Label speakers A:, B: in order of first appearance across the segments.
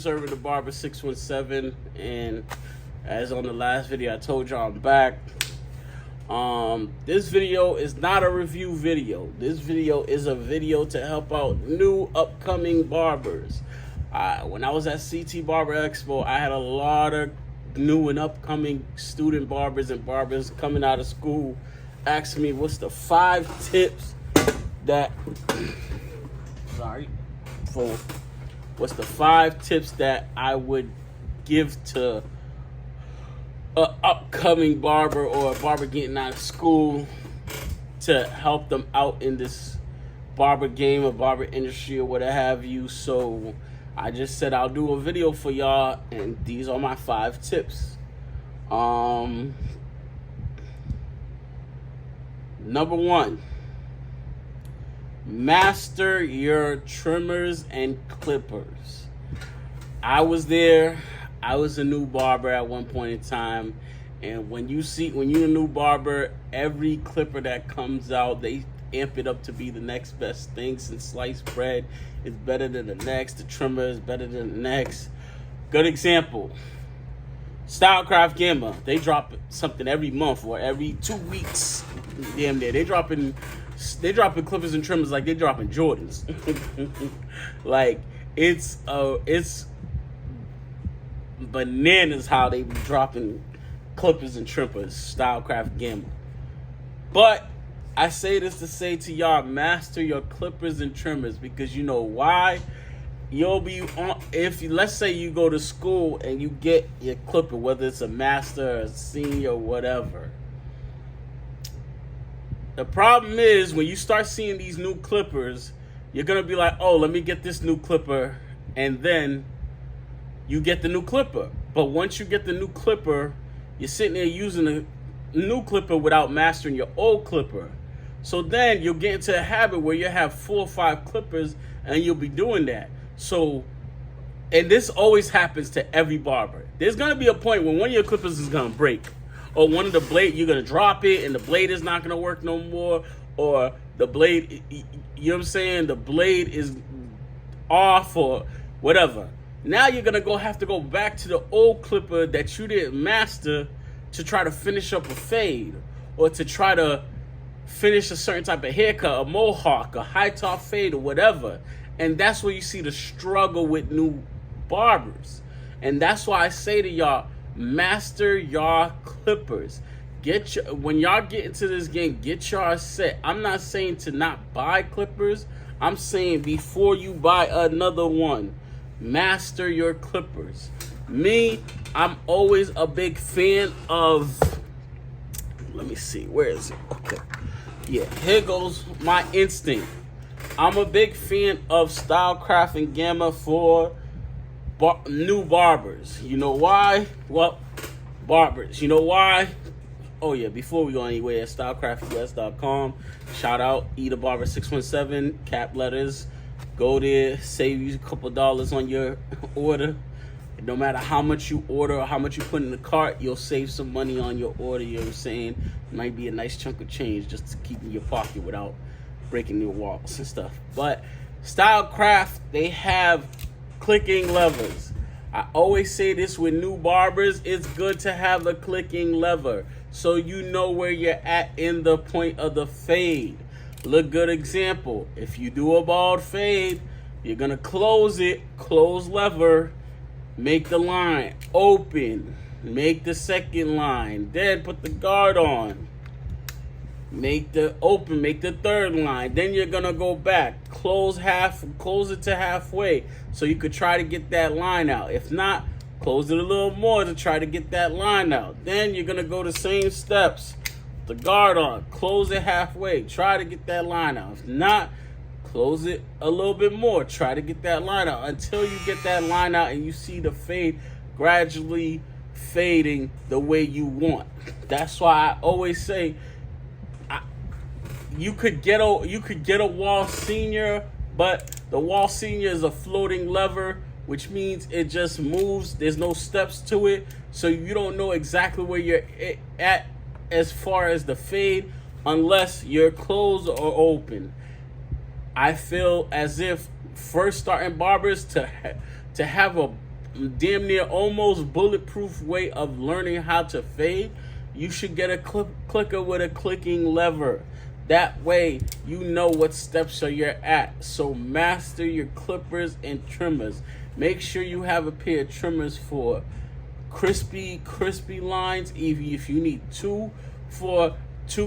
A: serving the Barber 617, and as on the last video I told y'all, I'm back. This video is not a review video. This video is a video to help out new upcoming barbers. When I was at CT Barber Expo, I had a lot of new and upcoming student barbers and barbers coming out of school asking me what's the 5 tips that what's the 5 tips that I would give to an upcoming barber or a barber getting out of school to help them out in this barber game or barber industry or what have you. So I just said I'll do a video for y'all, and these are my 5 tips. Number 1, master your trimmers and clippers. I was there. I was a new barber at one point in time, and when you're a new barber, every clipper that comes out, they amp it up to be the next best thing. Since sliced bread is better than the next, the trimmer is better than the next. Good example, Stylecraft Gamma. They drop something every month or every 2 weeks. Damn near. They dropping clippers and trimmers like they dropping Jordans. Like it's bananas how they be dropping clippers and trimmers. Stylecraft Gamma. But I say this to say to y'all, master your clippers and trimmers, because you know why? You'll be on, let's say you go to school and you get your clipper, whether it's a master, a senior, or whatever. The problem is when you start seeing these new clippers, you're gonna be like, oh, let me get this new clipper, and then you get the new clipper. But once you get the new clipper, you're sitting there using the new clipper without mastering your old clipper. So then you'll get into a habit where you have 4 or 5 clippers and you'll be doing that. So, and this always happens to every barber. There's gonna be a point when one of your clippers is gonna break, or one of the blade, you're gonna drop it and the blade is not gonna work no more, or the blade, you know what I'm saying, the blade is off or whatever. Now you're gonna have to go back to the old clipper that you didn't master to try to finish up a fade, or to try to finish a certain type of haircut, a mohawk, a high top fade, or whatever. And that's where you see the struggle with new barbers. And that's why I say to y'all, master your clippers. When y'all get into this game, get y'all set. I'm not saying to not buy clippers. I'm saying before you buy another one, master your clippers. Me, I'm always a big fan of, let me see, where is it? Okay. Yeah, here goes my instinct. I'm a big fan of Stylecraft and Gamma for new barbers. You know why? Well, barbers. You know why? Oh yeah, before we go anywhere, stylecraftus.com. Shout out Barber 617, cap letters. Go there, save you a couple dollars on your order. No matter how much you order or how much you put in the cart, you'll save some money on your order. You know what I'm saying? It might be a nice chunk of change just to keep in your pocket without breaking your walls and stuff. But Stylecraft, they have clicking levers. I always say this with new barbers, it's good to have a clicking lever so you know where you're at in the point of the fade. Look, good example. If you do a bald fade, you're gonna close it, close lever, make the line open, make the second line, then put the guard on, make the open, make the third line, then you're gonna go back, close it to halfway so you could try to get that line out. If not, close it a little more to try to get that line out. Then you're gonna go the same steps, the guard on, close it halfway, try to get that line out. If not, close it a little bit more, try to get that line out until you get that line out and you see the fade gradually fading the way you want. That's why I always say you could get a wall senior, but the wall senior is a floating lever, which means it just moves. There's no steps to it, so you don't know exactly where you're at as far as the fade unless you're closed or open. I feel as if first starting barbers to have damn near almost bulletproof way of learning how to fade, you should get a clicker with a clicking lever. That way, you know what steps you're at. So master your clippers and trimmers. Make sure you have a pair of trimmers for crispy lines. If you need two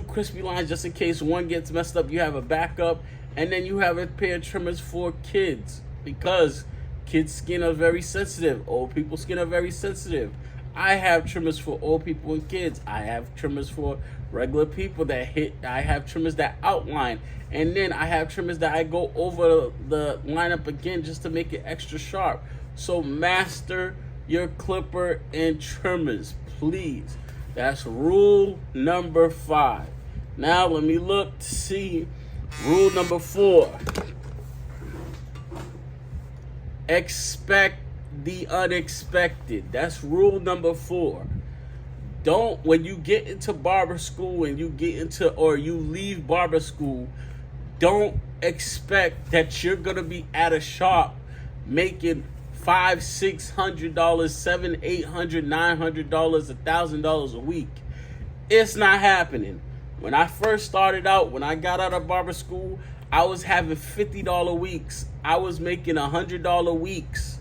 A: crispy lines, just in case one gets messed up, you have a backup. And then you have a pair of trimmers for kids, because kids' skin are very sensitive. Old people's skin are very sensitive. I have trimmers for old people and kids. I have trimmers for regular people that hit. I have trimmers that outline. And then I have trimmers that I go over the lineup again just to make it extra sharp. So master your clipper and trimmers, please. That's rule number 5. Now let me look to see rule number 4. Expect the unexpected. That's rule number 4. Don't, when you get into barber school and you leave barber school, don't expect that you're gonna be at a shop making $500, $600, $700, $800, $900, $1,000 a week. It's not happening. When I first started out, when I got out of barber school, I was having $50 weeks. I was making $100 weeks.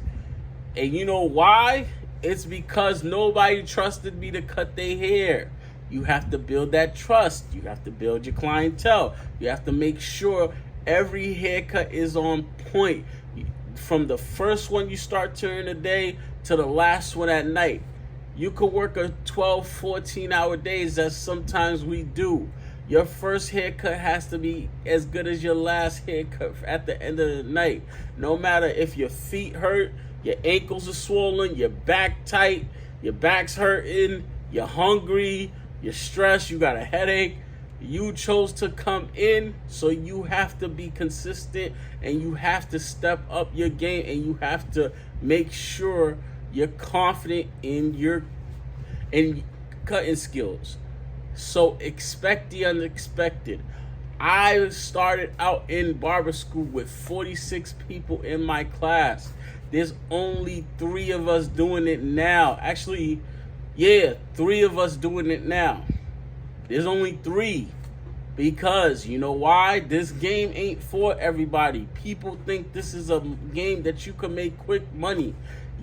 A: And you know why? It's because nobody trusted me to cut their hair. You have to build that trust. You have to build your clientele. You have to make sure every haircut is on point. From the first one you start during the day to the last one at night. You could work a 12, 14-hour days, as sometimes we do. Your first haircut has to be as good as your last haircut at the end of the night. No matter if your feet hurt, your ankles are swollen, your back tight, your back's hurting, you're hungry, you're stressed, you got a headache. You chose to come in, so you have to be consistent and you have to step up your game, and you have to make sure you're confident in your cutting skills. So expect the unexpected. I started out in barber school with 46 people in my class. There's only 3 of us doing it now. Actually, 3 of us doing it now. There's only 3. Because, you know why? This game ain't for everybody. People think this is a game that you can make quick money.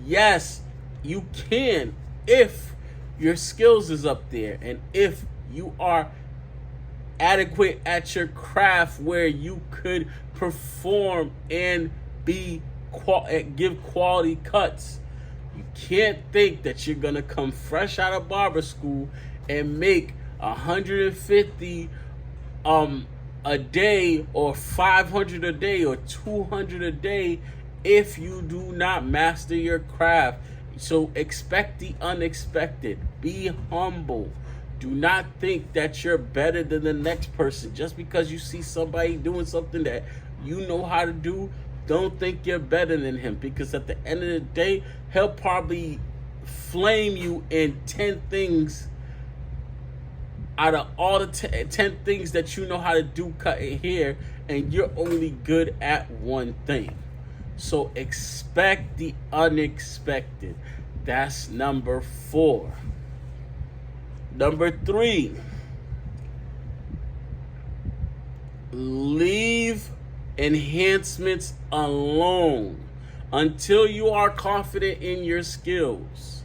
A: Yes, you can, if your skills is up there and if you are adequate at your craft where you could perform and give quality cuts. You can't think that you're gonna come fresh out of barber school and make 150 a day, or 500 a day, or 200 a day if you do not master your craft. So expect the unexpected. Be humble. Do not think that you're better than the next person. Just because you see somebody doing something that you know how to do, don't think you're better than him, because at the end of the day, he'll probably flame you in 10 things out of all the 10 things that you know how to do cutting hair, and you're only good at one thing. So expect the unexpected. That's number 4. Number 3, leave enhancements alone until you are confident in your skills.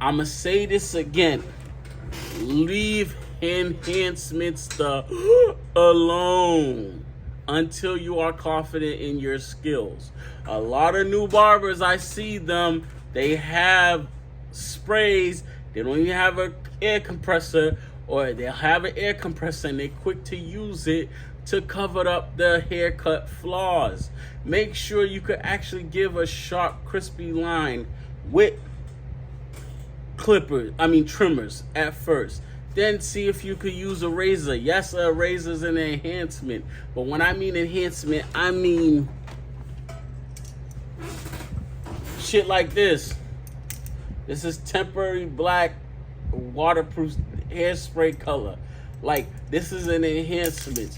A: I'm going to say this again. Leave enhancements alone until you are confident in your skills. A lot of new barbers, I see them, they have sprays, they don't even have an air compressor, or they'll have an air compressor and they're quick to use it to cover up the haircut flaws. Make sure you could actually give a sharp, crispy line with trimmers at first. Then see if you could use a razor. Yes, a razor is an enhancement. But when I mean enhancement, I mean shit like this. This is temporary black waterproof hairspray color. Like, this is an enhancement.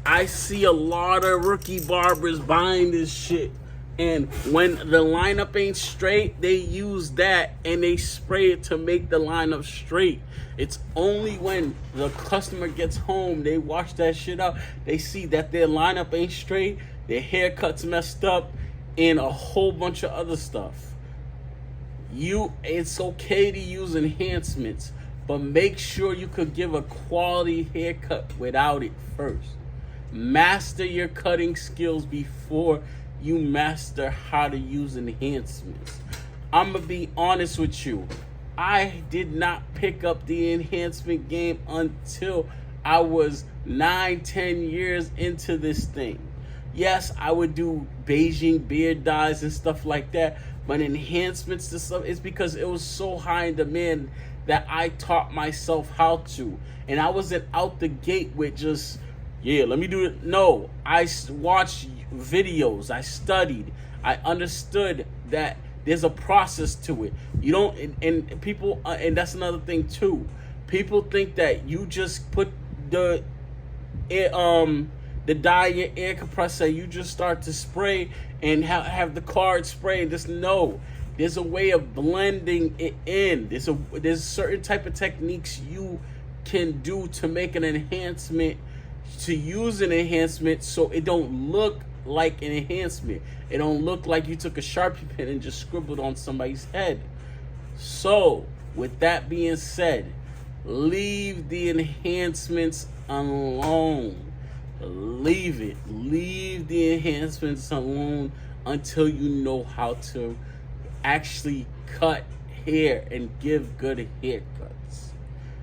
A: I see a lot of rookie barbers buying this shit And when the lineup ain't straight, they use that and they spray it to make the lineup straight. It's only when the customer gets home, they wash that shit out, they see that their lineup ain't straight, their haircut's messed up, and a whole bunch of other stuff. It's okay to use enhancements, but make sure you could give a quality haircut without it first. Master your cutting skills before you master how to use enhancements. I'm gonna be honest with you. I did not pick up the enhancement game until I was 9-10 years into this thing. Yes, I would do Beijing beard dyes and stuff like that, but enhancements to stuff, it's because it was so high in demand that I taught myself how to. And I wasn't out the gate with just, yeah, let me do it. No, I watched videos, I studied, I understood that there's a process to it. You don't, and people, and that's another thing too. People think that you just put the dye in your air compressor, you just start to spray and have the card spray. There's a way of blending it in. There's certain type of techniques you can do to make an enhancement, to use an enhancement so it don't look like an enhancement. It don't look like you took a Sharpie pen and just scribbled on somebody's head. So, with that being said, leave the enhancements alone. Leave it. Leave the enhancements alone until you know how to actually cut hair and give good haircuts.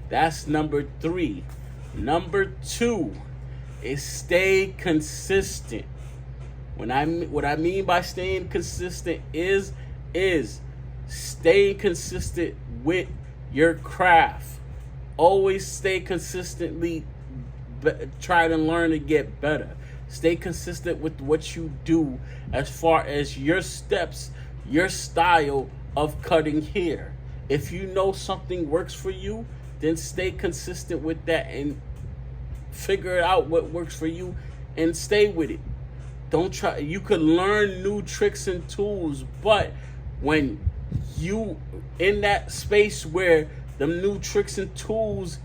A: That's number 3. Number 2 is stay consistent. What I mean by staying consistent is staying consistent with your craft. Always stay consistently, try to learn to get better. Stay consistent with what you do as far as your steps, your style of cutting hair. If you know something works for you, then stay consistent with that and figure out what works for you and stay with it. Don't try. You could learn new tricks and tools, but when you in that space where the new tricks and tools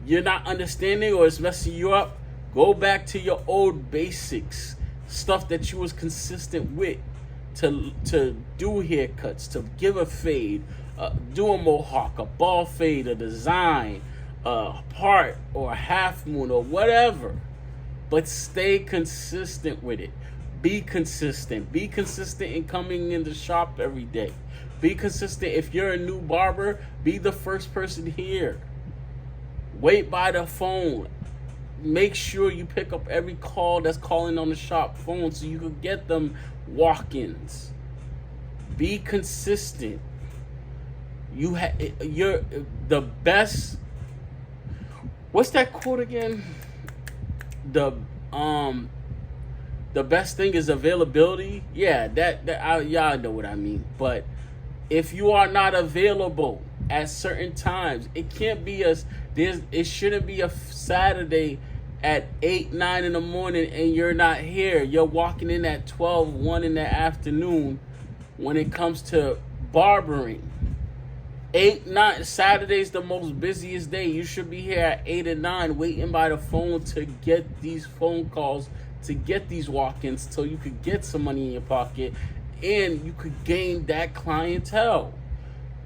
A: you're not understanding or it's messing you up, go back to your old basics, stuff that you was consistent with, to do haircuts, to give a fade, do a mohawk, a ball fade, a design, a part or a half moon or whatever. But stay consistent with it. Be consistent. Be consistent in coming in the shop every day. Be consistent. If you're a new barber, be the first person here. Wait by the phone. Make sure you pick up every call that's calling on the shop phone so you can get them walk-ins. Be consistent. You're the best. What's that quote again? The best thing is availability. Yeah, y'all know what I mean. But if you are not available at certain times, it can't be it shouldn't be a Saturday at 8-9 in the morning and you're not here. You're walking in at 12-1 in the afternoon when it comes to barbering. 8-9 Saturday's the most busiest day. You should be here at 8 and 9 waiting by the phone to get these phone calls, to get these walk-ins, so you could get some money in your pocket and you could gain that clientele.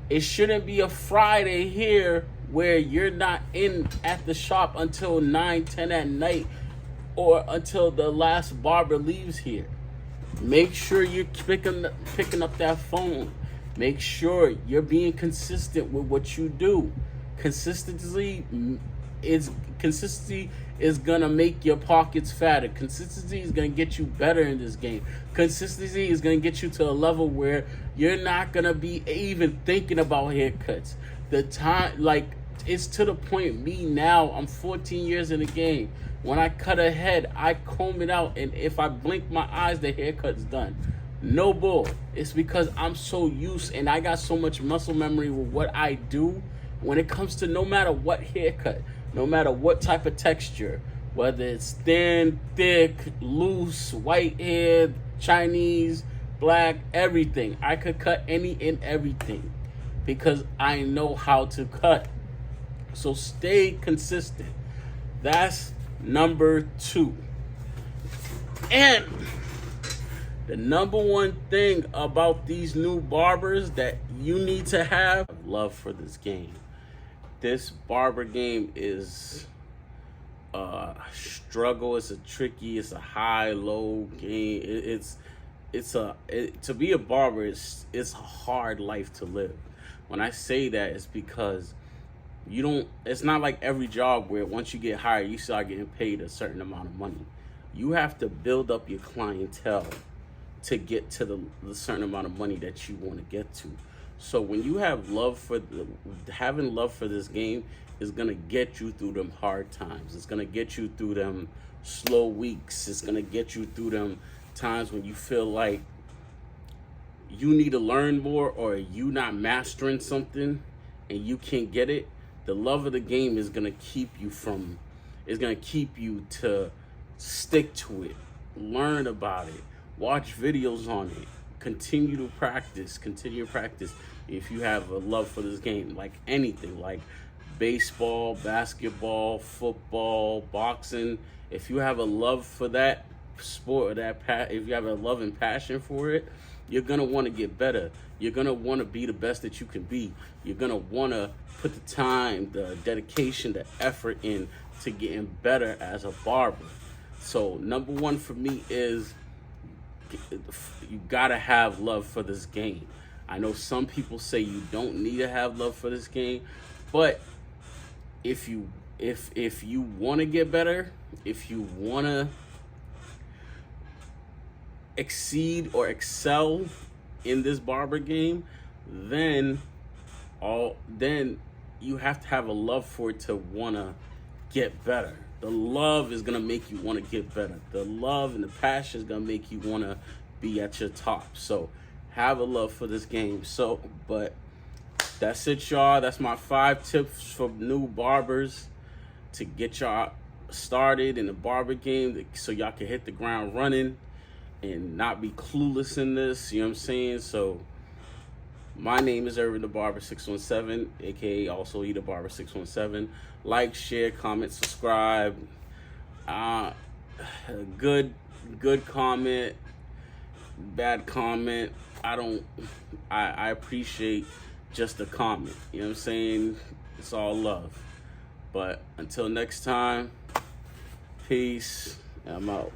A: It shouldn't be a Friday here where you're not in at the shop until 9-10 at night or until the last barber leaves here. Make sure you're picking up that phone. Make sure you're being consistent with what you do. Consistency is gonna make your pockets fatter. Consistency is gonna get you better in this game. Consistency is gonna get you to a level where you're not gonna be even thinking about haircuts. The time, it's to the point, me now, I'm 14 years in the game. When I cut a head, I comb it out, and if I blink my eyes, the haircut's done. No bull. It's because I'm so used and I got so much muscle memory with what I do when it comes to no matter what haircut, no matter what type of texture, whether it's thin, thick, loose, white hair, Chinese, black, everything. I could cut any and everything because I know how to cut. So stay consistent. That's number 2. And the number one thing about these new barbers that you need to have love for this game. This barber game is a struggle. It's a tricky. It's a high-low game. To be a barber, it's a hard life to live. When I say that, it's because it's not like every job where once you get hired, you start getting paid a certain amount of money. You have to build up your clientele to get to the certain amount of money that you want to get to. So when you have having love for this game is gonna get you through them hard times. It's gonna get you through them slow weeks. It's gonna get you through them times when you feel like you need to learn more or you not mastering something and you can't get it. The love of the game is gonna keep you to stick to it, learn about it, watch videos on it, continue to practice. If you have a love for this game, like anything, like baseball, basketball, football, boxing, if you have a love for that sport or if you have a love and passion for it, you're gonna want to get better. You're gonna want to be the best that you can be. You're gonna want to put the time, the dedication, the effort in to getting better as a barber. So number 1 for me is you gotta have love for this game. I know some people say you don't need to have love for this game, but if you want to get better, if you want to exceed or excel in this barber game, then you have to have a love for it to want to get better. The love is going to make you want to get better. The love and the passion is going to make you want to be at your top. So have a love for this game. But that's it, y'all. That's my 5 tips for new barbers to get y'all started in the barber game so y'all can hit the ground running and not be clueless in this. You know what I'm saying? So my name is Irvin the Barber 617, aka also E the Barber 617. Like, share, comment, subscribe. Good comment, bad comment. I appreciate just a comment. You know what I'm saying? It's all love. But until next time, peace. I'm out.